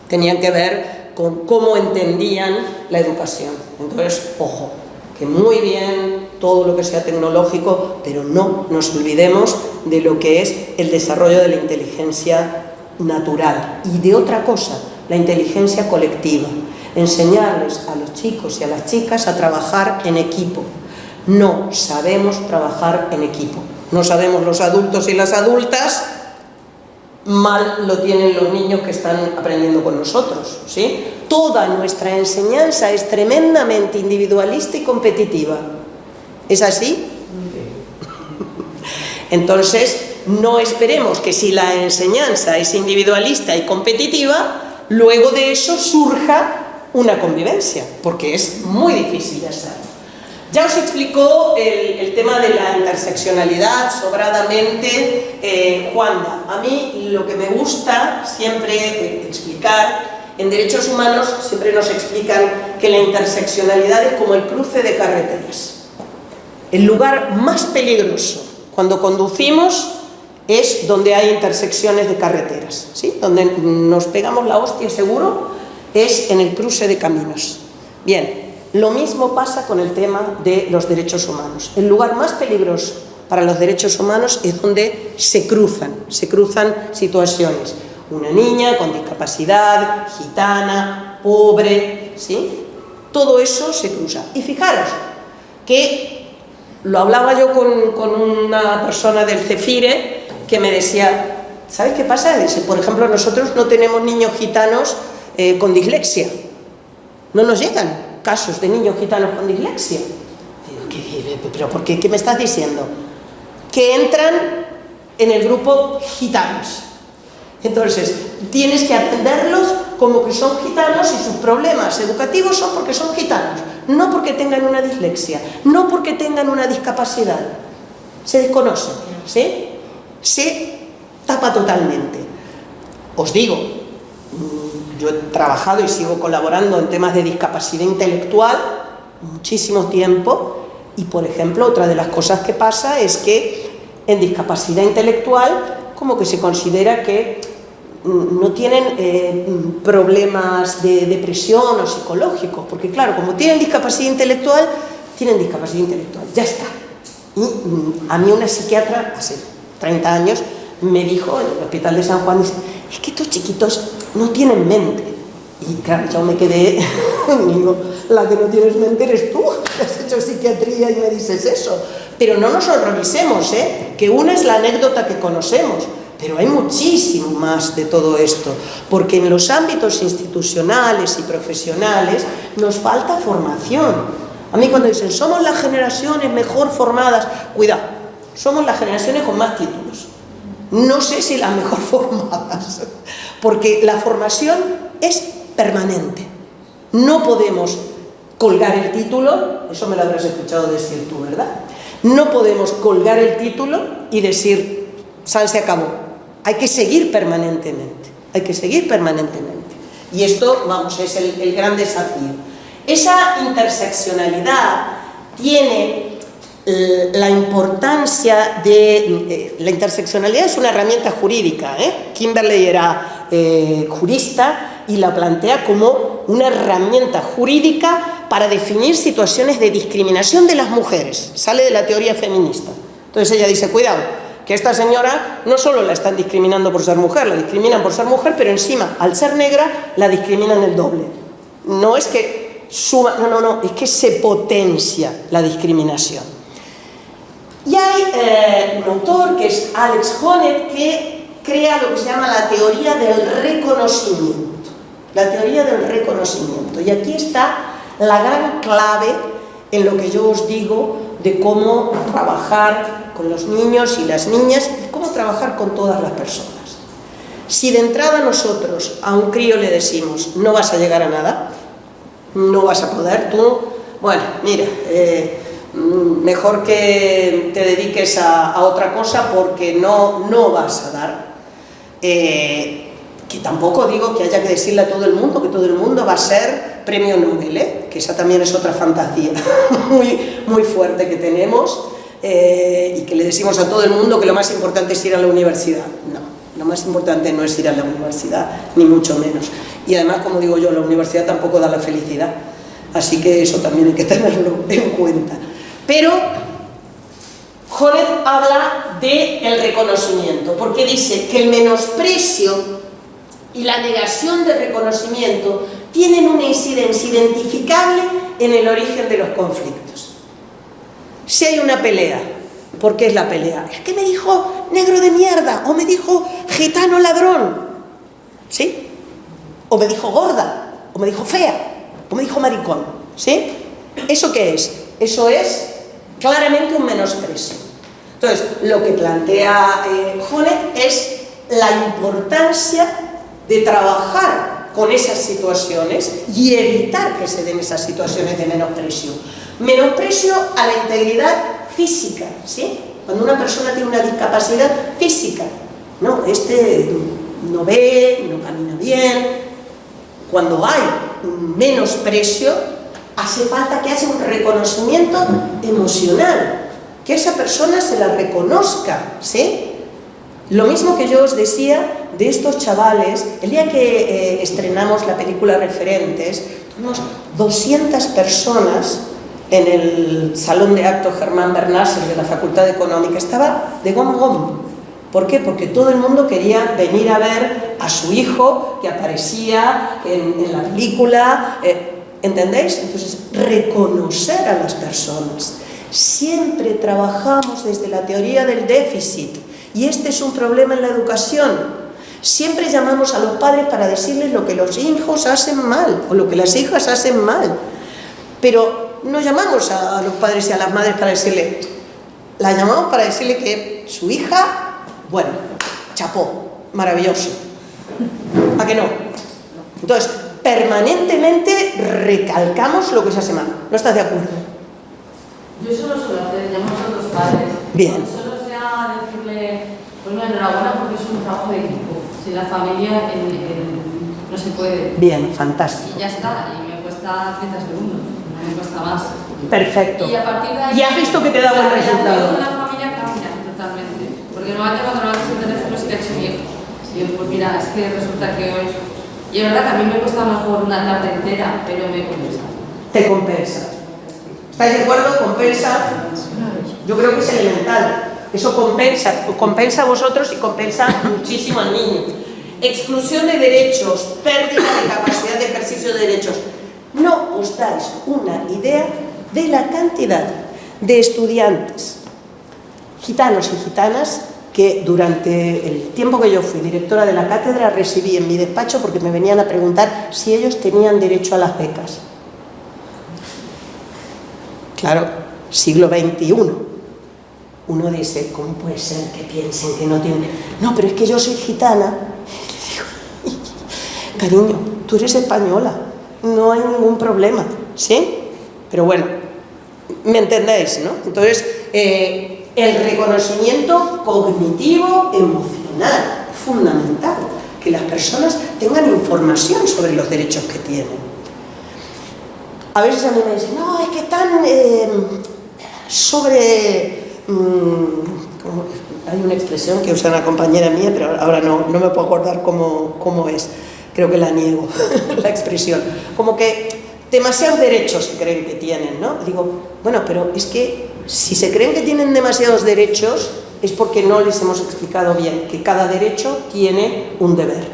tenían que ver con cómo entendían la educación. Entonces, ojo, que muy bien todo lo que sea tecnológico, pero no nos olvidemos de lo que es el desarrollo de la inteligencia natural y de otra cosa, la inteligencia colectiva. Enseñarles a los chicos y a las chicas a trabajar en equipo. No sabemos trabajar en equipo, no sabemos los adultos y las adultas, mal lo tienen los niños que están aprendiendo con nosotros, ¿sí? Toda nuestra enseñanza es tremendamente individualista y competitiva. ¿Es así? Entonces, no esperemos que si la enseñanza es individualista y competitiva, luego de eso surja una convivencia, porque es muy difícil de hacer. Ya os explicó el tema de la interseccionalidad sobradamente Juanda. A mí lo que me gusta siempre explicar En derechos humanos siempre nos explican que la interseccionalidad es como el cruce de carreteras. El lugar más peligroso cuando conducimos es donde hay intersecciones de carreteras, ¿sí? Donde nos pegamos la hostia seguro es en el cruce de caminos. Bien, lo mismo pasa con el tema de los derechos humanos. El lugar más peligroso para los derechos humanos es donde se cruzan situaciones. Una niña con discapacidad, gitana, pobre, ¿sí? Todo eso se cruza. Y fijaros que lo hablaba yo con una persona del CEFIRE que me decía, ¿sabes qué pasa? Dice, por ejemplo, nosotros no tenemos niños gitanos con dislexia. No nos llegan casos de niños gitanos con dislexia. Digo, ¿pero por qué? ¿Qué me estás diciendo? Que entran en el grupo gitanos. Entonces, tienes que atenderlos como que son gitanos y sus problemas educativos son porque son gitanos, no porque tengan una dislexia, no porque tengan una discapacidad. Se desconocen, ¿sí? Se tapa totalmente. Os digo, yo he trabajado y sigo colaborando en temas de discapacidad intelectual muchísimo tiempo y, por ejemplo, otra de las cosas que pasa es que en discapacidad intelectual como que se considera que no tienen problemas de depresión o psicológicos, porque claro, como tienen discapacidad intelectual, ya está. Y a mí una psiquiatra hace 30 años me dijo en el hospital de San Juan, dice, es que estos chiquitos no tienen mente. Y claro, yo me quedé, digo, la que no tienes mente eres tú, que has hecho psiquiatría y me dices eso. Pero no nos horroricemos, que una es la anécdota que conocemos, pero hay muchísimo más de todo esto, porque en los ámbitos institucionales y profesionales nos falta formación. A mí cuando dicen, somos las generaciones mejor formadas, cuidado, somos las generaciones con más títulos. No sé si las mejor formadas, porque la formación es permanente. No podemos colgar el título, eso me lo habrás escuchado decir tú, ¿verdad? No podemos colgar el título y decir, San se acabó. Hay que seguir permanentemente, Y esto, vamos, es el gran desafío. Esa interseccionalidad tiene la importancia de... la interseccionalidad es una herramienta jurídica, Kimberley era jurista y la plantea como una herramienta jurídica para definir situaciones de discriminación de las mujeres. Sale de la teoría feminista. Entonces ella dice, cuidado, que esta señora no solo la están discriminando por ser mujer, la discriminan por ser mujer, pero encima, al ser negra, la discriminan el doble. No es que suma, no, es que se potencia la discriminación. Y hay un autor que es Alex Honneth que crea lo que se llama la teoría del reconocimiento. La teoría del reconocimiento. Y aquí está la gran clave en lo que yo os digo de cómo trabajar con los niños y las niñas y cómo trabajar con todas las personas. Si de entrada nosotros a un crío le decimos no vas a llegar a nada, no vas a poder, tú, bueno, mira, mejor que te dediques a otra cosa porque no vas a dar. Que tampoco digo que haya que decirle a todo el mundo que todo el mundo va a ser premio Nobel, que esa también es otra fantasía muy fuerte que tenemos. Y que le decimos a todo el mundo que lo más importante es ir a la universidad. No, lo más importante no es ir a la universidad, ni mucho menos. Y además, como digo yo, la universidad tampoco da la felicidad. Así que eso también hay que tenerlo en cuenta. Pero Honneth habla del reconocimiento, porque dice que el menosprecio y la negación de reconocimiento tienen una incidencia identificable en el origen de los conflictos. Si hay una pelea, ¿por qué es la pelea? Es que me dijo negro de mierda, o me dijo gitano ladrón, ¿sí? O me dijo gorda, o me dijo fea, o me dijo maricón, ¿sí? ¿Eso qué es? Eso es claramente un menosprecio. Entonces, lo que plantea Honneth es la importancia de trabajar con esas situaciones y evitar que se den esas situaciones de menosprecio. Menosprecio a la integridad física, ¿sí? Cuando una persona tiene una discapacidad física, no, este no ve, no camina bien, cuando hay un menosprecio, hace falta que haya un reconocimiento emocional, que esa persona se la reconozca, ¿sí? Lo mismo que yo os decía de estos chavales, el día que estrenamos la película Referentes, tuvimos 200 personas en el salón de actos Germán Bernasser de la Facultad de Económica, estaba de gom gom. ¿Por qué? Porque todo el mundo quería venir a ver a su hijo que aparecía en la película, ¿entendéis? Entonces, reconocer a las personas. Siempre trabajamos desde la teoría del déficit, y este es un problema en la educación. Siempre llamamos a los padres para decirles lo que los hijos hacen mal, o lo que las hijas hacen mal, pero no llamamos a los padres y a las madres para decirle, la llamamos para decirle que su hija, bueno, chapó, maravilloso. ¿A que no? Entonces, permanentemente recalcamos lo que se hace mal. ¿No estás de acuerdo? Yo solo suelo hacer, llamamos a los padres. Bien. Solo sea decirle, pues enhorabuena porque es un trabajo de equipo. Si la familia no se puede. Bien, fantástico. Y ya está, y me cuesta 30 segundos, no me cuesta más. Perfecto. Y a partir de ahí, y has visto que te da buen resultado. La familia cambia totalmente. Porque normalmente cuando me haces el teléfono sí que ha hecho mi hijo. Sí, pues mira, es que resulta que hoy. Y es verdad que a mí me cuesta mejor una tarde entera, pero me compensa. Te compensa. ¿Estáis de acuerdo? Compensa. Yo creo que es elemental. Eso compensa a vosotros y compensa muchísimo al niño. Exclusión de derechos, pérdida de capacidad de ejercicio de derechos. No os dais una idea de la cantidad de estudiantes gitanos y gitanas que durante el tiempo que yo fui directora de la cátedra recibí en mi despacho porque me venían a preguntar si ellos tenían derecho a las becas. Claro, siglo XXI. Uno dice, ¿cómo puede ser que piensen que no tienen? No, pero es que yo soy gitana. Y le digo, cariño, tú eres española, no hay ningún problema, ¿sí? Pero bueno, ¿me entendéis, no? Entonces, el reconocimiento cognitivo, emocional, fundamental, que las personas tengan información sobre los derechos que tienen. A veces a mí me dicen, no, es que están hay una expresión que usa una compañera mía, pero ahora no me puedo acordar cómo es, creo que la niego, la expresión, como que demasiados derechos se creen que tienen, ¿no? Digo, bueno, pero es que si se creen que tienen demasiados derechos es porque no les hemos explicado bien que cada derecho tiene un deber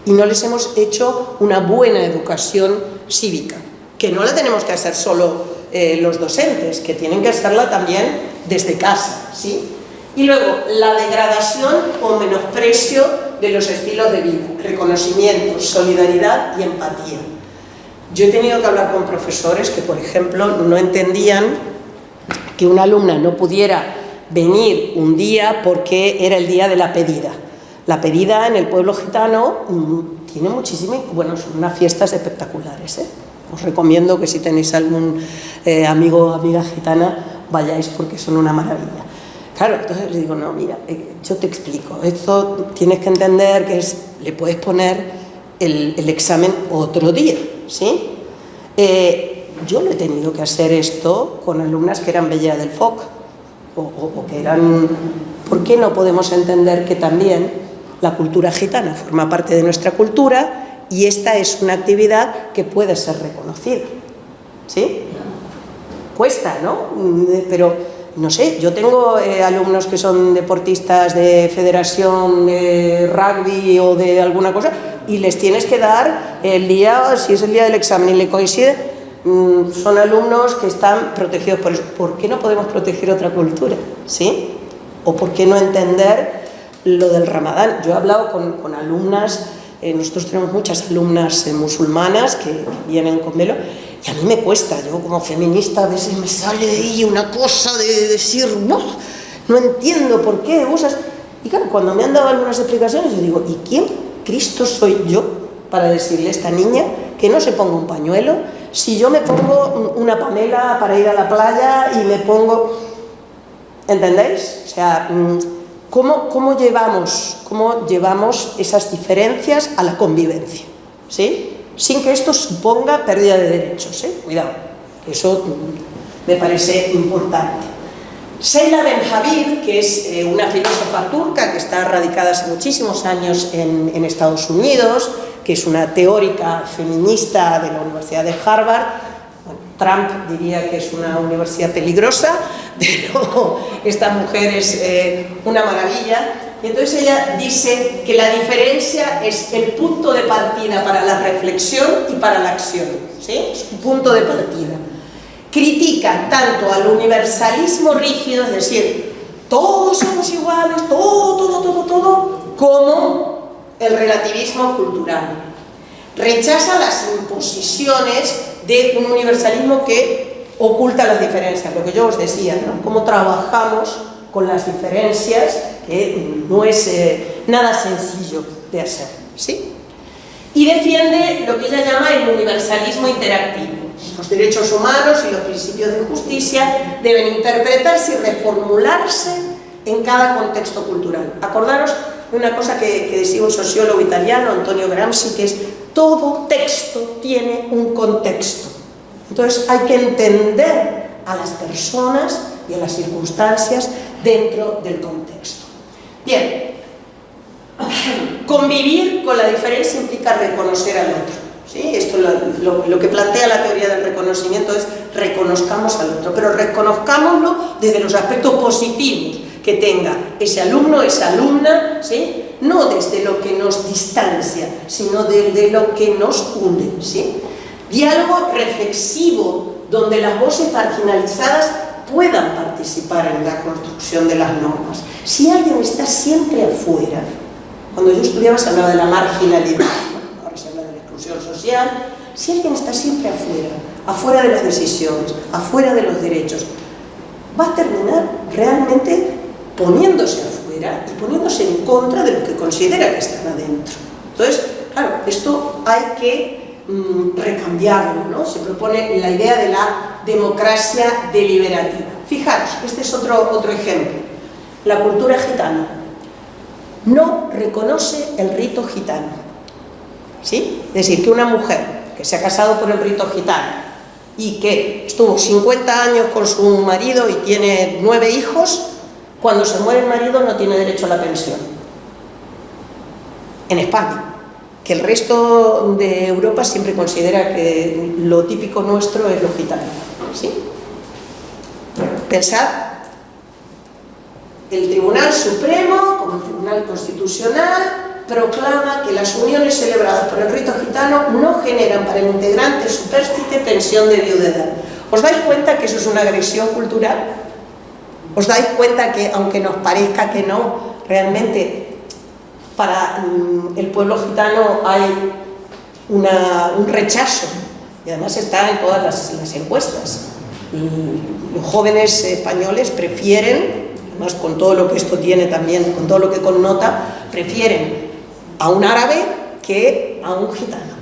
y no les hemos hecho una buena educación cívica, que no la tenemos que hacer solo los docentes, que tienen que hacerla también desde casa, ¿sí? Y luego, la degradación o menosprecio de los estilos de vida, reconocimiento, solidaridad y empatía. Yo he tenido que hablar con profesores que, por ejemplo, no entendían que una alumna no pudiera venir un día porque era el día de la pedida. La pedida en el pueblo gitano tiene muchísimas, bueno, son unas fiestas espectaculares, ¿eh? Os recomiendo que si tenéis algún amigo o amiga gitana, vayáis porque son una maravilla. Claro, entonces le digo, no, mira, yo te explico, esto tienes que entender que le puedes poner el examen otro día, ¿sí? Yo lo he tenido que hacer esto con alumnas que eran Bella del Foc, o que eran... ¿Por qué no podemos entender que también la cultura gitana forma parte de nuestra cultura y esta es una actividad que puede ser reconocida? ¿Sí? Cuesta, ¿no? Pero, no sé, yo tengo alumnos que son deportistas de federación de rugby o de alguna cosa y les tienes que dar el día, si es el día del examen y le coincide, son alumnos que están protegidos por eso. ¿Por qué no podemos proteger otra cultura? ¿Sí? ¿O por qué no entender lo del Ramadán? Yo he hablado con alumnas, nosotros tenemos muchas alumnas musulmanas que vienen con velo y a mí me cuesta, yo como feminista a veces me sale de ahí una cosa de decir, no entiendo por qué usas... Y claro, cuando me han dado algunas explicaciones yo digo, ¿y quién Cristo soy yo para decirle a esta niña que no se ponga un pañuelo si yo me pongo una panela para ir a la playa y me pongo... ¿Entendéis? O sea, ¿cómo llevamos esas diferencias a la convivencia? ¿Sí? sin que esto suponga pérdida de derechos, cuidado, eso me parece importante. Sheila Ben-Habib, que es una filósofa turca que está radicada hace muchísimos años en Estados Unidos, que es una teórica feminista de la Universidad de Harvard. Bueno, Trump diría que es una universidad peligrosa, pero esta mujer es una maravilla. Y entonces ella dice que la diferencia es el punto de partida para la reflexión y para la acción, ¿sí? Es un punto de partida. Critica tanto al universalismo rígido, es decir, todos somos iguales, todo, como el relativismo cultural. Rechaza las imposiciones de un universalismo que oculta las diferencias, lo que yo os decía, ¿no? Cómo trabajamos con las diferencias, que no es nada sencillo de hacer, ¿sí? Y defiende lo que ella llama el universalismo interactivo. Los derechos humanos y los principios de justicia deben interpretarse y reformularse en cada contexto cultural. Acordaros de una cosa que decía un sociólogo italiano, Antonio Gramsci, que es: todo texto tiene un contexto. Entonces hay que entender a las personas y a las circunstancias dentro del contexto. Bien, convivir con la diferencia implica reconocer al otro. ¿Sí? Esto lo que plantea la teoría del reconocimiento es: reconozcamos al otro, pero reconozcámoslo desde los aspectos positivos que tenga ese alumno, esa alumna, ¿sí? No desde lo que nos distancia, sino desde lo que nos une, ¿sí? Diálogo reflexivo, donde las voces marginalizadas puedan participar en la construcción de las normas. Si alguien está siempre afuera, cuando yo estudiaba se hablaba de la marginalidad, ahora se habla de la exclusión social. Si alguien está siempre afuera de las decisiones, afuera de los derechos, va a terminar realmente poniéndose afuera y poniéndose en contra de lo que considera que están adentro. Entonces, claro, esto hay que recambiarlo, ¿no? Se propone la idea de la democracia deliberativa. Fijaros, este es otro ejemplo. La cultura gitana no reconoce el rito gitano, ¿sí? Es decir, que una mujer que se ha casado por el rito gitano y que estuvo 50 años con su marido y tiene 9 hijos, cuando se muere el marido no tiene derecho a la pensión. En España, que el resto de Europa siempre considera que lo típico nuestro es lo gitano, ¿sí? Pensad, el Tribunal Supremo, como el Tribunal Constitucional, proclama que las uniones celebradas por el rito gitano no generan para el integrante supérstite pensión de viudedad. ¿Os dais cuenta que eso es una agresión cultural? ¿Os dais cuenta que, aunque nos parezca que no, realmente para el pueblo gitano hay un rechazo? Y además está en todas las encuestas. Los jóvenes españoles prefieren, además con todo lo que esto tiene también, con todo lo que connota, prefieren a un árabe que a un gitano,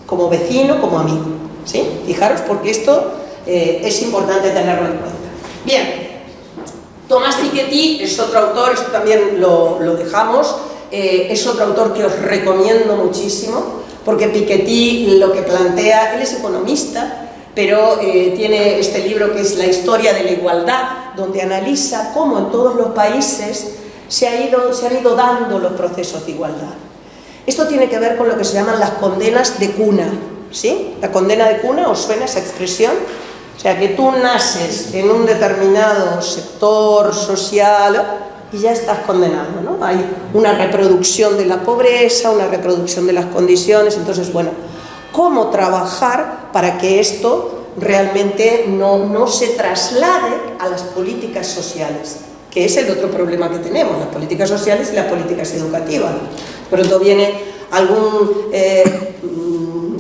como vecino, como amigo, ¿sí? Fijaros, porque esto es importante tenerlo en cuenta. Bien, Thomas Piketty es otro autor, esto también lo dejamos, es otro autor que os recomiendo muchísimo, porque Piketty lo que plantea, él es economista, pero tiene este libro que es La historia de la igualdad, donde analiza cómo en todos los países se han ido dando los procesos de igualdad. Esto tiene que ver con lo que se llaman las condenas de cuna, ¿sí? La condena de cuna, ¿os suena esa expresión? O sea, que tú naces en un determinado sector social y ya estás condenado, ¿no? Hay una reproducción de la pobreza, una reproducción de las condiciones. Entonces, bueno, ¿cómo trabajar para que esto realmente no se traslade a las políticas sociales? Que es el otro problema que tenemos, las políticas sociales y las políticas educativas. Pronto viene algún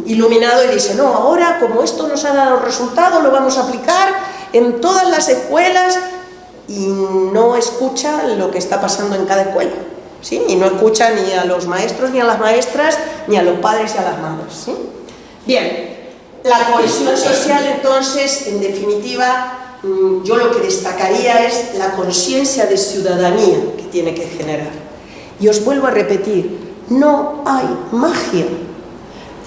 iluminado y dice: no, ahora como esto nos ha dado resultados, lo vamos a aplicar en todas las escuelas, y no escucha lo que está pasando en cada escuela, ¿sí? Y no escucha ni a los maestros, ni a las maestras, ni a los padres y a las madres, ¿sí? Bien, la cohesión social, entonces, en definitiva, yo lo que destacaría es la conciencia de ciudadanía que tiene que generar. Y os vuelvo a repetir, no hay magia.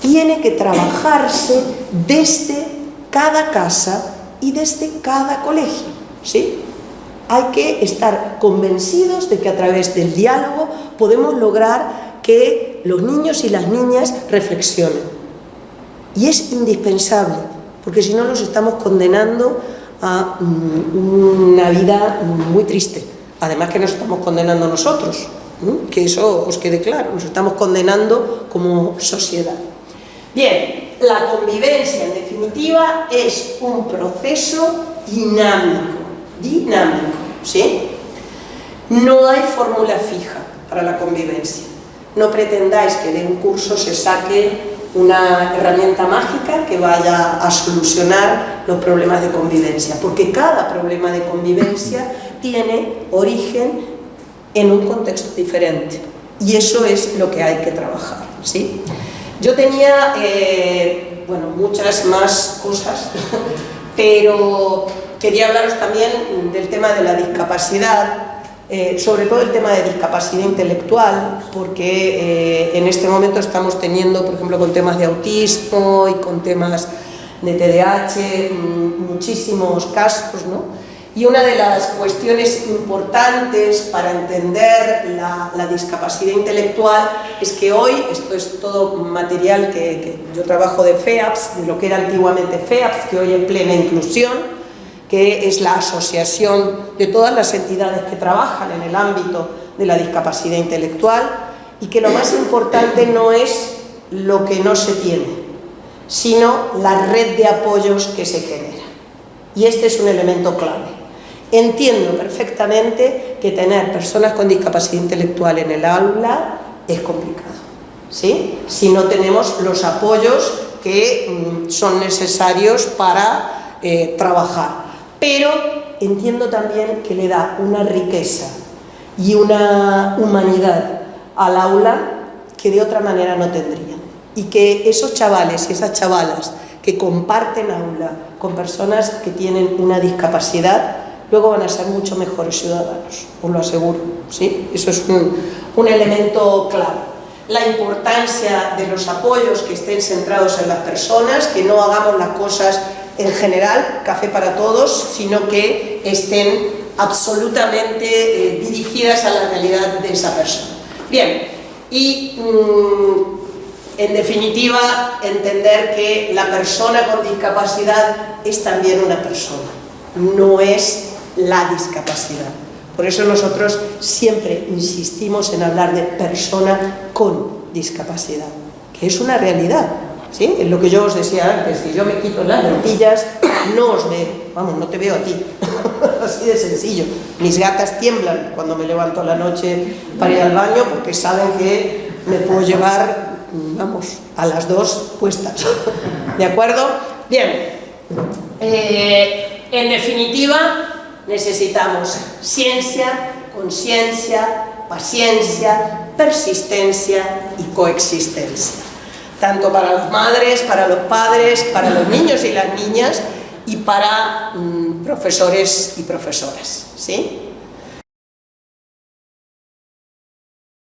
tiene que trabajarse desde cada casa y desde cada colegio, ¿sí? Hay que estar convencidos de que a través del diálogo podemos lograr que los niños y las niñas reflexionen. Y es indispensable, porque si no los estamos condenando a una vida muy triste. Además que nos estamos condenando nosotros, que eso os quede claro, nos estamos condenando como sociedad. Bien, la convivencia en definitiva es un proceso dinámico, ¿sí? No hay fórmula fija para la convivencia. No pretendáis que de un curso se saque una herramienta mágica que vaya a solucionar los problemas de convivencia, porque cada problema de convivencia tiene origen en un contexto diferente, y eso es lo que hay que trabajar, ¿sí? Yo tenía, bueno, muchas más cosas, pero quería hablaros también del tema de la discapacidad, sobre todo el tema de discapacidad intelectual, porque en este momento estamos teniendo, por ejemplo, con temas de autismo y con temas de TDAH, muchísimos casos, ¿no? Y una de las cuestiones importantes para entender la discapacidad intelectual es que hoy, esto es todo material que yo trabajo de FEAPS, de lo que era antiguamente FEAPS, que hoy es Plena Inclusión, que es la asociación de todas las entidades que trabajan en el ámbito de la discapacidad intelectual, y que lo más importante no es lo que no se tiene, sino la red de apoyos que se genera. Y este es un elemento clave. Entiendo perfectamente que tener personas con discapacidad intelectual en el aula es complicado, ¿sí? Si no tenemos los apoyos que son necesarios para trabajar. Pero entiendo también que le da una riqueza y una humanidad al aula que de otra manera no tendrían. Y que esos chavales y esas chavalas que comparten aula con personas que tienen una discapacidad, luego van a ser mucho mejores ciudadanos, os lo aseguro, ¿sí? Eso es un elemento clave. La importancia de los apoyos que estén centrados en las personas, que no hagamos las cosas en general, café para todos, sino que estén absolutamente dirigidas a la realidad de esa persona. Bien, y en definitiva, entender que la persona con discapacidad es también una persona, no es la discapacidad. Por eso nosotros siempre insistimos en hablar de persona con discapacidad, que es una realidad, ¿sí? Es lo que yo os decía antes, si yo me quito las lentillas, no os veo, vamos, no te veo a ti, así de sencillo. Mis gatas tiemblan cuando me levanto a la noche para ir al baño, porque saben que me puedo llevar, vamos, a las dos puestas, ¿de acuerdo? Bien, en definitiva, necesitamos ciencia, conciencia, paciencia, persistencia y coexistencia, tanto para las madres, para los padres, para los niños y las niñas, y para profesores y profesoras, ¿sí?